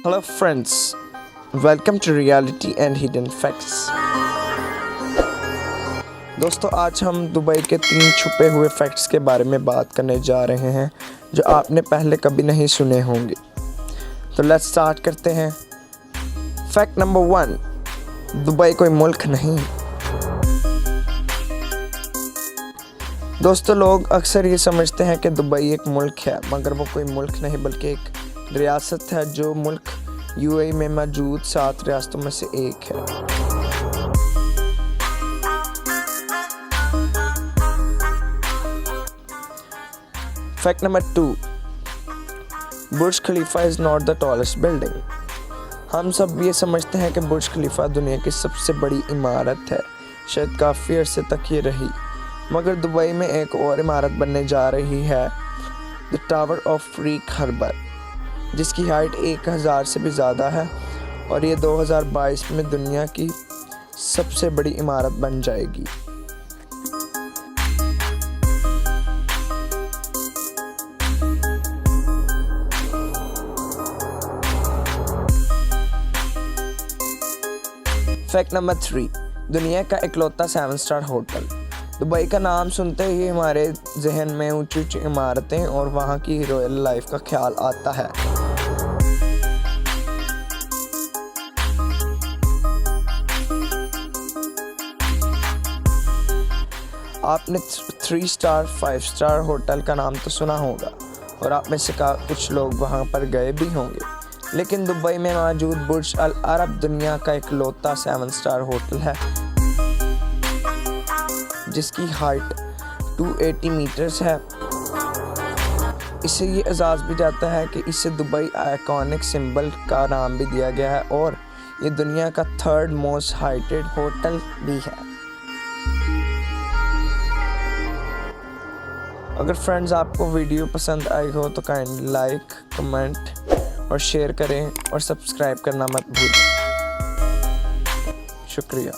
Hello friends, welcome to Reality and Hidden Facts. दोस्तों आज हम दुबई के 3 छुपे हुए फैक्ट्स के बारे में बात करने जा रहे हैं जो आपने पहले कभी नहीं सुने होंगे। तो लेट्स स्टार्ट करते हैं। फैक्ट नंबर 1, दुबई कोई मुल्क नहीं। दोस्तों लोग अक्सर ये समझते हैं कि दुबई एक मुल्क है, मगर वो कोई मुल्क नहीं बल्कि एक रियासत है जो मुल्क यूएई में मौजूद 7 रियासतों में से एक है। Fact number 2, Burj Khalifa is not the tallest building. हम सब ये समझते हैं कि बुर्ज खलीफा दुनिया की सबसे बड़ी इमारत है, शायद काफ़ी अरसे तक ये रही, मगर दुबई में एक और इमारत बनने जा रही है, the tower of freak harbour, जिसकी हाइट 1000 से भी ज़्यादा है और ये 2022 में दुनिया की सबसे बड़ी इमारत बन जाएगी। फैक्ट नंबर 3, दुनिया का इकलौता 7 स्टार होटल। दुबई का नाम सुनते ही हमारे जहन में ऊंची ऊंची इमारतें और वहाँ की रॉयल लाइफ का ख्याल आता है। आपने 3 स्टार 5 स्टार होटल का नाम तो सुना होगा और आप में से कुछ लोग वहाँ पर गए भी होंगे, लेकिन दुबई में मौजूद बुर्ज अल अरब दुनिया का इकलौता 7 स्टार होटल है जिसकी हाइट 280 मीटर्स है। इसे ये एजाज़ भी जाता है कि इसे दुबई आइकॉनिक सिंबल का नाम भी दिया गया है और ये दुनिया का 3rd मोस्ट हाइटेड होटल भी है। अगर फ्रेंड्स आपको वीडियो पसंद आई हो तो काइंडली लाइक, कमेंट और शेयर करें और सब्सक्राइब करना मत भूलें। शुक्रिया।